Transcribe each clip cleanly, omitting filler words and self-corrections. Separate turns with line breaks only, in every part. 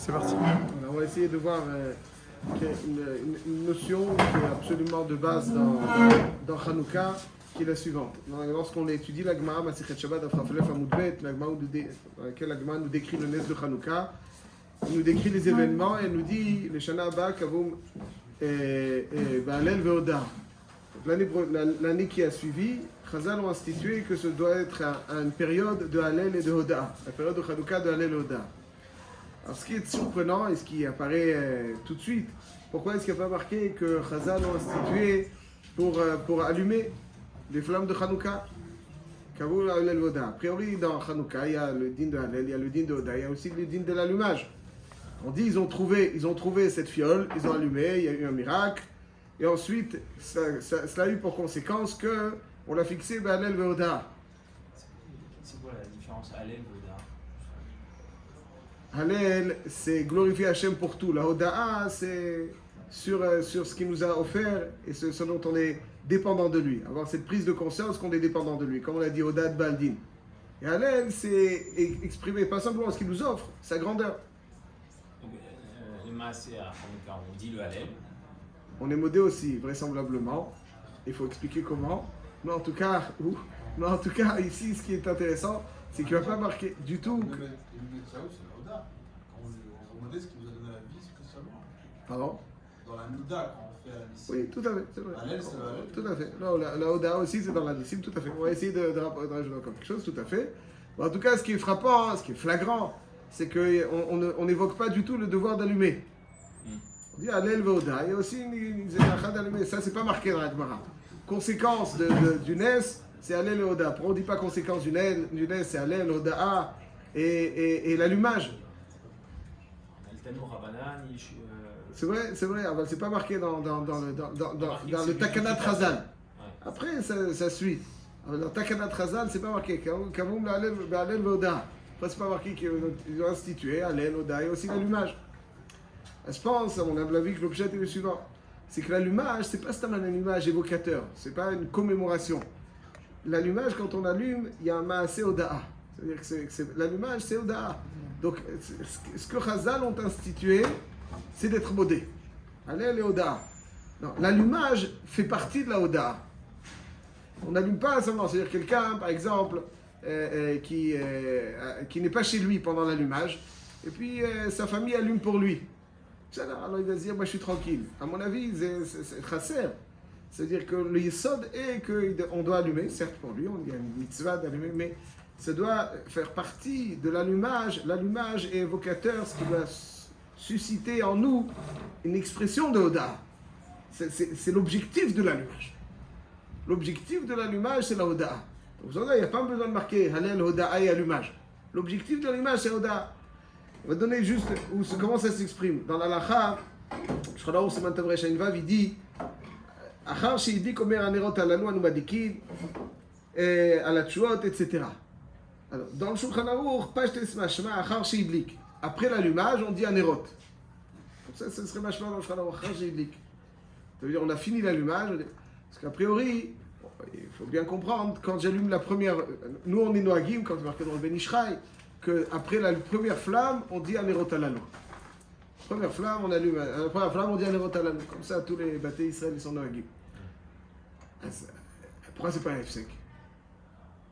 C'est parti.
On va essayer de voir une notion qui est absolument de base dans Hanouka, qui est la suivante. Lorsqu'on étudie la Gemara Masechet Shabbat Afrafalef Amoudbet, dans laquelle la Gemara nous décrit le Nes de Hanouka, il nous décrit les événements et nous dit les Shana Abba Kavoum Baalel Veoda. L'année qui a suivi, Chazal ont institué que ce doit être une période de Hallel et de Hoda, la période de Hanouka de Hallel et Hoda. Alors ce qui est surprenant et ce qui apparaît tout de suite, pourquoi est-ce qu'il n'y a pas marqué que Chazal ont institué pour allumer les flammes de Hanouka? Kavoum Hallel et Hoda. A priori dans Hanouka, il y a le din de Hallel, il y a le din de Hoda, il y a aussi le din de l'allumage. On dit ils ont trouvé cette fiole, ils ont allumé, il y a eu un miracle. Et ensuite, cela a eu pour conséquence qu'on l'a fixé Hallel Veoda.
C'est quoi la différence Hallel Veoda?
Hallel, c'est glorifier Hachem pour tout. La Hoda'a, c'est sur ce qu'il nous a offert et ce dont on est dépendant de lui. Avoir cette prise de conscience qu'on est dépendant de lui. Comme on l'a dit, Hoda de Baldin. Et Hallel, c'est exprimer pas simplement ce qu'il nous offre, sa grandeur.
Donc, le Maaseh à Hanouka, on dit le Hallel.
On est modé aussi, vraisemblablement. Il faut expliquer comment. Mais en tout cas, ici, ce qui est intéressant, c'est qu'il ne va pas marquer du tout.
Le Metzaou, c'est la Ouda. Quand on modé, ce qui nous a donné la vie, c'est spécialement.
Pardon?
Dans la Nouda, quand on fait la mission.
Oui, tout à fait, c'est vrai.
Hallel, c'est le Hallel.
Tout à fait. Non, la Oda aussi, c'est dans la discipline, tout à fait. On va essayer de rajouter encore quelque chose, tout à fait. Bon, en tout cas, ce qui est frappant, ce qui est flagrant, c'est qu'on n'évoque pas du tout le devoir d'allumer. On dit Hallel Veoda, il y a aussi une zénacha d'allumer. Ça, c'est pas marqué dans la Gemara. Conséquence du Nes, c'est Hallel et Oda. Pourquoi on ne dit pas conséquence du Nes, c'est Hallel, Oda et l'allumage?
Altano Rabanan,
C'est vrai, mais c'est pas marqué dans le Takanat Chazal. Après, ça suit. Dans le Takanat Chazal, c'est pas marqué. Kavoum Hallel Veoda. Après, c'est pas marqué qu'ils ont institué Hallel, Oda et aussi l'allumage. Je pense, à mon humble avis, que l'objet est le suivant. C'est que l'allumage, c'est pas seulement un allumage évocateur, c'est pas une commémoration. L'allumage, quand on allume, il y a un maaseh Oda'a. C'est-à-dire que l'allumage, c'est Oda'a. Donc, ce que Chazal ont institué, c'est d'être modé. Hallel et Oda'a. Non, l'allumage fait partie de la Oda'a. On n'allume pas seulement, c'est-à-dire quelqu'un, par exemple, qui n'est pas chez lui pendant l'allumage, et puis sa famille allume pour lui. Alors il va se dire, moi je suis tranquille. À mon avis, c'est chasser. C'est-à-dire que le yesod est qu'on doit allumer, certes pour lui, il y a une mitzvah d'allumer, mais ça doit faire partie de l'allumage. L'allumage est évocateur, ce qui doit susciter en nous une expression de Hoda. C'est l'objectif de l'allumage. L'objectif de l'allumage, c'est la Hoda. Donc il n'y a pas besoin de marquer Hallel, Hoda et allumage. L'objectif de l'allumage, c'est Hoda. On va donner juste comment ça s'exprime. Dans l'Alacha, Shcholaou Siman Tav Resh Ayin Vav, il dit Achar she'idlik omer hanerot halalu anu madikin ala tshuot, etc. Alors, dans le Shulchan Aruch, Pashtes Mashma Achar she'idlik. Après l'allumage, on dit hanerot. Comme ça, ce serait Mashma dans le Shulchan Aruch, Achar she'idlik. Ça veut dire on a fini l'allumage, parce qu'a priori, il faut bien comprendre, quand j'allume la première, nous on est Noagim, quand c'est marqué dans le Ben Ishraï, qu'après la première flamme, on dit Anerot Halalu. Première flamme, on allume. La première flamme, on dit Anerot Halalu. Comme ça, tous les bâtés Israël, ils sont Noagim. Pourquoi c'est pas un F5?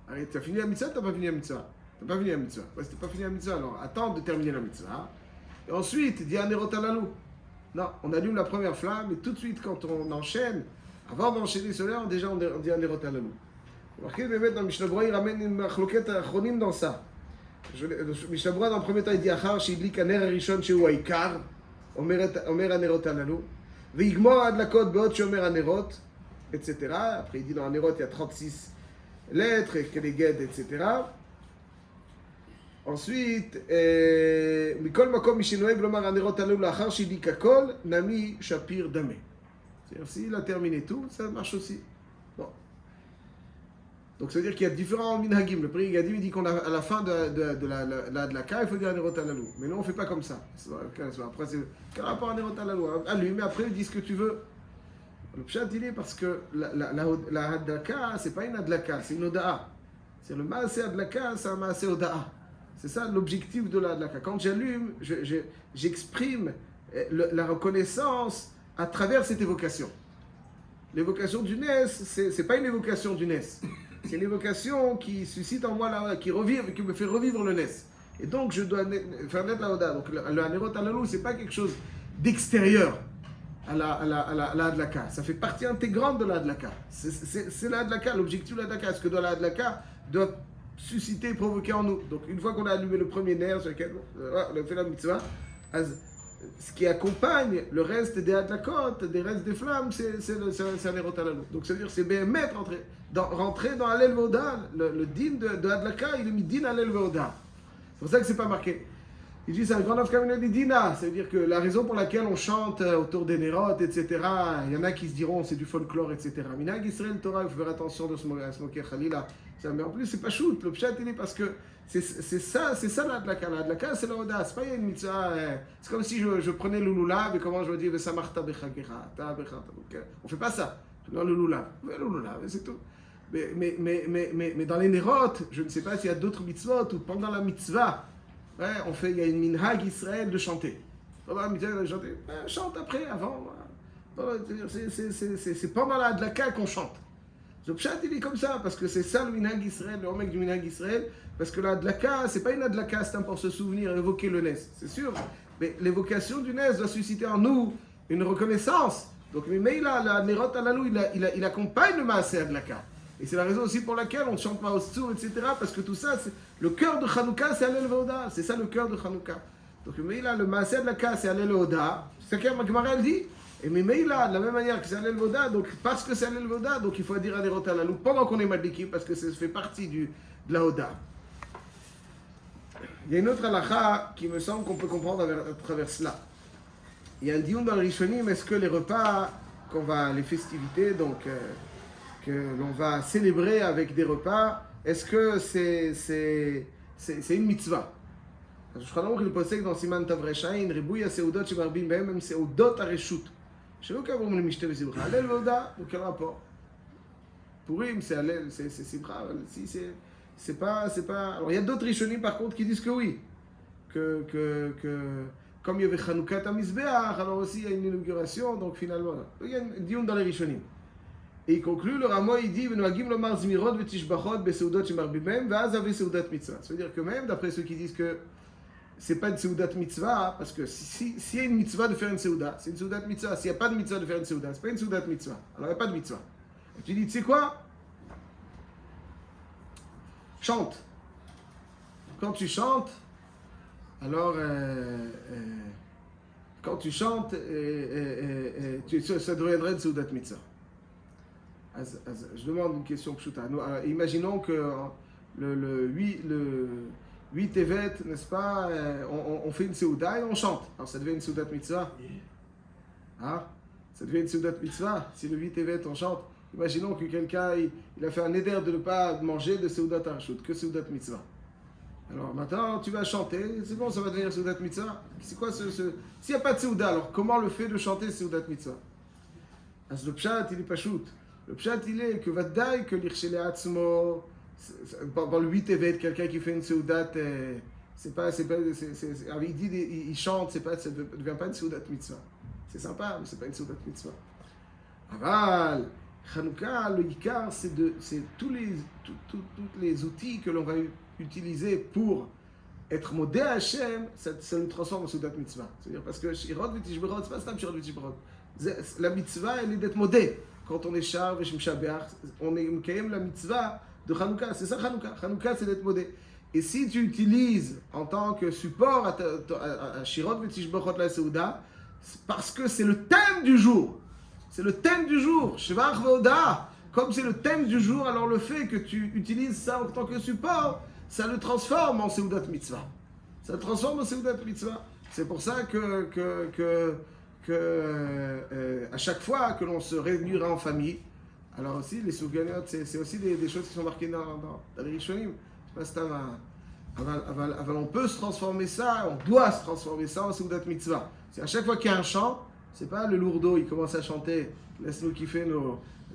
Arrête, t'as fini la mitzvah, t'as pas fini la mitzvah? T'as pas fini la mitzvah. Ouais, si t'as pas fini la mitzvah, alors attends de terminer la mitzvah. Et ensuite, dis Anerot Halalu. Non, on allume la première flamme, et tout de suite, quand on enchaîne, avant d'enchaîner cela, déjà on dit Anerot Halalu. Remarquez, Bémet, dans Mishnah Berurah, il ramène une machloket achronim dans ça. Mishnah Berurah, dans le premier temps, il dit Achar she'idlik haner harishon shehu ha'ikar, omer hanerot halalu, ve'yigmor adlakot be'ot she'omer hanerot, etc. Après, il dit dans hanerot, il y a 36 lettres, keleged, etc. Ensuite, mikol makom mishenoeg lomar hanerot halalu achar she'idlik hakol, nami shapir dame. C'est-à-dire, s'il a terminé tout, ça marche aussi. Bon. Donc, ça veut dire qu'il y a différents minhagim. Le prix Gadim, il dit qu'à la fin de la cas, il faut dire Anerot Halalu. Mais nous, on ne fait pas comme ça. Après, c'est quel rapport à Anerot Halalu? Allume, mais après, il dit ce que tu veux. Le pshat, il est parce que la hadlaka, ce n'est pas une hadlaka, c'est une oda'a. C'est le maaseh hadlaka, c'est un maaseh oda'a. C'est ça l'objectif de la Hadlaka. Quand j'allume, j'exprime la reconnaissance à travers cette évocation. L'évocation du Nes, c'est pas une évocation du Nes. C'est une évocation qui suscite en moi, qui me fait revivre le Nes. Et donc, je dois faire naître la Oda. Donc, le Hanerot Halalou, c'est pas quelque chose d'extérieur à la Hadlaka. Ça fait partie intégrante de la Hadlaka. C'est la Hadlaka, l'objectif de la Hadlaka. Ce que doit la Hadlaka doit susciter et provoquer en nous. Donc, une fois qu'on a allumé le premier nerf sur lequel on a fait la mitzvah, ce qui accompagne le reste des Hadlakot, des restes des flammes, c'est Hanerot Halalou. Donc, ça veut dire c'est Béhémet rentrer dans Halel Voda. Le din de Hadlaka, il est mis din Halel Voda. C'est pour ça que c'est pas marqué. Il dit c'est un grand afkamina des dina. Ça veut dire que la raison pour laquelle on chante autour des Nérot, etc., il y en a qui se diront c'est du folklore, etc. Minag Israël Torah, il faut faire attention de se moquer Khalila. Mais en plus, c'est pas shoot. Le pshat, il est parce que c'est ça la Hadlaka. La Hadlaka, c'est la Oda. C'est pas une mitzvah. C'est comme si je prenais le lulav et comment je dis Vesamarta Bechagera. On fait pas ça. Dans le lulav. Le lulav, c'est tout. Mais dans les Nérot, je ne sais pas s'il y a d'autres mitzvot ou pendant la mitzvah, il y a une minhag Israël de chanter. Pendant la mitzvah, de chanter. Chante après, avant. C'est pendant la Hadlaka qu'on chante. Le pshat, il est comme ça, parce que c'est ça le minhag Israël, le mec du minhag Israël, parce que la Hadlaka, c'est pas une Hadlaka, c'est pour se souvenir, évoquer le Nes, c'est sûr. Mais l'évocation du Nes doit susciter en nous une reconnaissance. Donc, mais la Nerot Halalou, il accompagne le Maaseh Hadlaka. Et c'est la raison aussi pour laquelle on ne chante pas au Tzur, etc. Parce que tout ça, le cœur de Hanouka, c'est Halel Veoda. C'est ça le cœur de Hanouka. Donc, mais là, le Maaseh Hadlaka, c'est Halel Veoda. C'est ce que Gemara elle dit. Et mais là, de la même manière que c'est Halel Veoda, donc parce que c'est Halel Veoda, donc il faut dire Hanerot Halalou pendant qu'on est Madliki, parce que ça fait partie de la Oda. Il y a une autre halakha qui me semble qu'on peut comprendre à travers cela. Il y a un dioun dans le Rishonim, est-ce que les repas, les festivités, donc que l'on va célébrer avec des repas, est-ce que c'est une mitzvah? Je crois donc qu'il possède dans Siman Tavreshain, Ribouya Seudot Shemarbim Behem, même Seudot Areshut. Je ne sais pas comment le Mishte Vesibra. Halel Voda, donc quel rapport? Purim, c'est Halel, c'est Sibra. Si c'est pas. Alors il y a d'autres Rishonim par contre qui disent que oui. Que comme il y avait Chanukah Tamizbeach, alors aussi il y a une inauguration, donc finalement, il y a un dioum dans les Rishonim. Et il conclut, le Ramo, il dit, V'noagim lomar zmirot v'tishbachot beseudot shemarbibem v'az ave seudat mitzvah. Ça veut dire que même, d'après ceux qui disent que c'est pas une seudat mitzvah, parce que s'il y a une mitzvah de faire une seudat, c'est une seudat mitzvah. S'il n'y a pas de mitzvah de faire une seudat, c'est pas une seudat mitzvah. Alors il n'y a pas de mitzvah. Et tu dis, tu sais quoi? Chante. Quand tu chantes, alors quand tu chantes, ça deviendrait une seudat mitzvah. Je demande une question pshuta. Imaginons que le 8 Tevet, n'est-ce pas, on fait une seuda et on chante. Alors ça devient une seudat mitzvah. Hein? Ça devient une seudat mitzvah si le 8 Tevet on chante. Imaginons que quelqu'un il a fait un éder de ne pas manger de seudat arshut, que seudat mitzvah. Alors maintenant tu vas chanter, c'est bon, ça va devenir seudat mitzvah. C'est quoi s'il n'y a pas de seuda, alors comment le fait de chanter seudat mitzvah? Parce que le pshat il est pas shoot. Le pshat, il est que Vadaï, que l'Irchele Atzmo, dans le 8 Tevet, quelqu'un qui fait une seudat, il dit, il chante, ça ne devient pas une seudat mitzvah. C'est sympa, mais ce n'est pas une seudat mitzvah. Aval, Chanukah, le Yikar, c'est tous les outils que l'on va utiliser pour être modé à Hashem, ça nous transforme en seudat mitzvah. C'est-à-dire parce que Shirot v'tishberot, c'est pas Stam Shirot v'tishberot. La mitzvah, elle est d'être modé. Quand on est char et shemshabeach, on est quand même la mitzvah de Hanouka. C'est ça Hanouka. Hanouka, c'est d'être modé. Et si tu utilises en tant que support à Shirot v'tishbachot la Seuda, parce que c'est le thème du jour. C'est le thème du jour. Shevach ve'oda. Comme c'est le thème du jour, alors le fait que tu utilises ça en tant que support, ça le transforme en Seudat mitzvah. Ça le transforme en Seudat mitzvah. C'est pour ça que à chaque fois que l'on se réunira en famille, alors aussi les souganiot, c'est aussi des choses qui sont marquées dans les Rishonim. On peut se transformer ça, on doit se transformer ça en Seudat mitzvah. C'est à chaque fois qu'il y a un chant, c'est pas le lourdeau, il commence à chanter, laisse-nous kiffer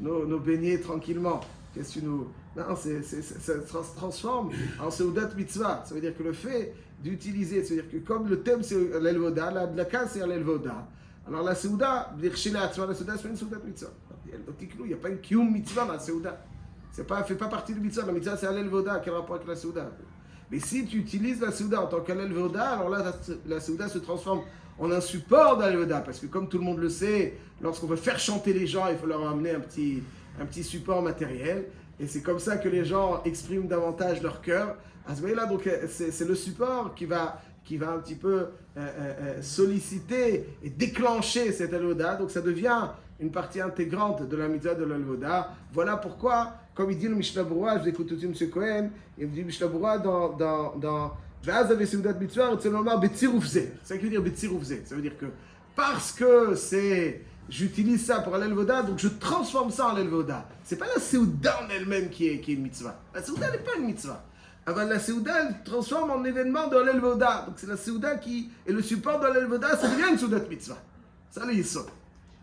nos beignets tranquillement. Qu'est-ce que tu nous... Non, ça se transforme en Seudat Mitzvah. Ça veut dire que le fait d'utiliser, c'est-à-dire que comme le thème c'est l'Elvoda, la Dlaka c'est l'Elvoda, alors la Seuda, la Seuda c'est pas une Seudat Mitzvah. Il n'y a pas une Kiyum Mitzvah dans la Seuda. Ça ne fait pas partie du Mitzvah. La Mitzvah c'est l'Elvoda, quel rapport avec la Seuda? Mais si tu utilises la Seuda en tant qu'Elvoda, alors là la Seuda se transforme en un support d'Elvoda, parce que comme tout le monde le sait, lorsqu'on veut faire chanter les gens, il faut leur amener un petit support matériel. Et c'est comme ça que les gens expriment davantage leur cœur. À ce moment-là, donc, c'est le support qui va un petit peu solliciter et déclencher cette Elvoda. Donc ça devient une partie intégrante de la mitzvah de l'Elvoda. Voilà pourquoi, comme il dit le Mishnah Berurah, je vous écoute tout de suite M. Cohen, il me dit Mishnah Berurah dans Vaz avait Seudat Mitzvah, c'est normalement Betzirufze. Ça veut dire Betzirufze. Ça veut dire que parce que j'utilise ça pour l'Elvoda, donc je transforme ça en l'Elvoda. C'est pas la Seuda en elle-même qui est une mitzvah. La Seuda n'est pas une mitzvah. Alors la Seuda, elle transforme en événement de l'Elvoda. Donc c'est la Seuda qui est le support de l'Elvoda, ça devient une Seudat mitzvah. Ça, les yisod.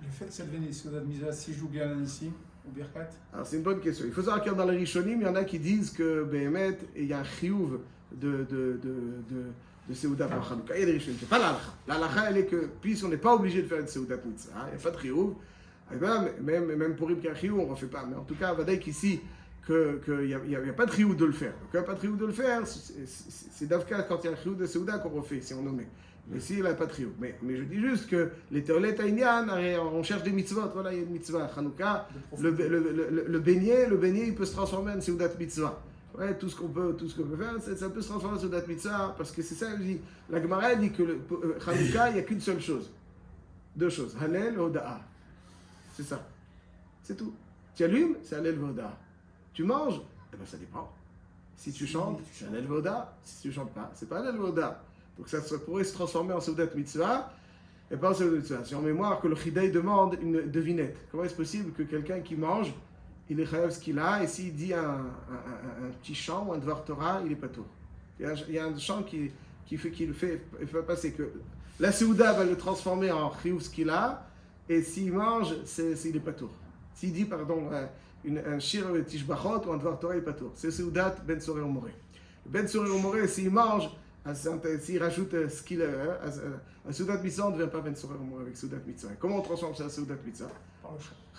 Le fait que ça devienne une Seudat mitzvah, si je joue bien ici, au Birkat.
Alors c'est une bonne question. Il faut savoir qu'il y a dans les Rishonim, il y en a qui disent que Behemet, il y a un chiyuv de Seuda pour Chanukah. Il y a des Rishonim, c'est pas l'alacha. L'alacha, elle est que, puisqu'on n'est pas obligé de faire une Seudat mitzvah, il n'y a pas de chiyuv. Même pour Ibn Chiyuv, on ne refait pas. Mais en tout cas, Vadaï qu'ici, qu'il n'y a pas de chiyuv de le faire. Donc il n'y a pas de chiyuv de le faire, c'est d'Avka quand il y a un chiyuv de Seuda qu'on refait, si on nommait. Mais ici, il n'y a pas de chiyuv. Mais je dis juste que les Teolet Aïnian, on cherche des mitzvot. Voilà, il y a une mitzvah. Chanukah, le beignet, il peut se transformer en Seudat mitzvah. Ouais, tout ce qu'on peut faire, ça peut se transformer en Seudat mitzvah, parce que c'est ça, je dis. La Gemara dit que Chanukah, il n'y a qu'une seule chose. Deux choses. Halel et Hoda'a. C'est ça. C'est tout. Tu allumes, c'est Halel Voda. Tu manges, eh ben ça dépend. Si tu chantes, c'est Halel Voda. Si tu ne chantes pas, c'est pas Halel Voda. Donc ça pourrait se transformer en Seudat Mitzvah et pas en Seudat Mitzvah. C'est en mémoire que le Chidai demande une devinette. Comment est-ce possible que quelqu'un qui mange, il est chayav ce qu'il a, et s'il dit un petit chant ou un Dvar Torah, il est pas tout. Il y a un chant qui fait passer que la Seuda va le transformer en chiyuv ce qu'il a, et s'il mange, il est pas tout. S'il dit, pardon, un shir tishbachot ou un Dvar Torah, il est pas tout. C'est Seudat Ben Soreh Omoreh. Ben Soreh Omoreh, s'il mange, s'il rajoute ce qu'il a, un Seudat Mitzvah ne devient pas Ben Soreh Omoreh avec Seudat Mitzvah. Comment on transforme ça en Seudat Mitzvah?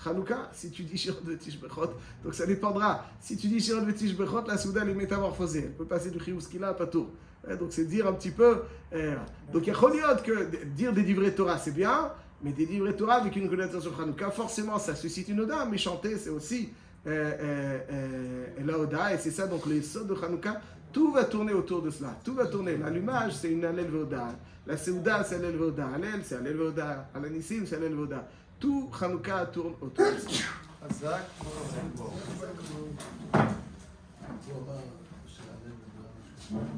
Chanukah, si tu dis Shirot Vetishbechot, donc ça dépendra. Si tu dis Shirot Vetishbechot, la Seuda elle est métamorphosée. Elle peut passer du chiyuv ce qu'il a à pas tout. Donc c'est dire un petit peu. Donc il y a Choliot que dire des livrets Torah c'est bien, mais des livrets Torah avec une connotation Chanukah, forcément ça suscite une oda, mais chanter c'est aussi la oda, et c'est ça donc les sauts de Chanukah. Tout va tourner autour de cela. Tout va tourner. L'allumage, c'est une Halel Voda. La Seuda, c'est Halel Voda. Halel, c'est Halel Voda. Alanissim, c'est Halel Voda. Tout Chanukah tourne autour de cela.
Hazak,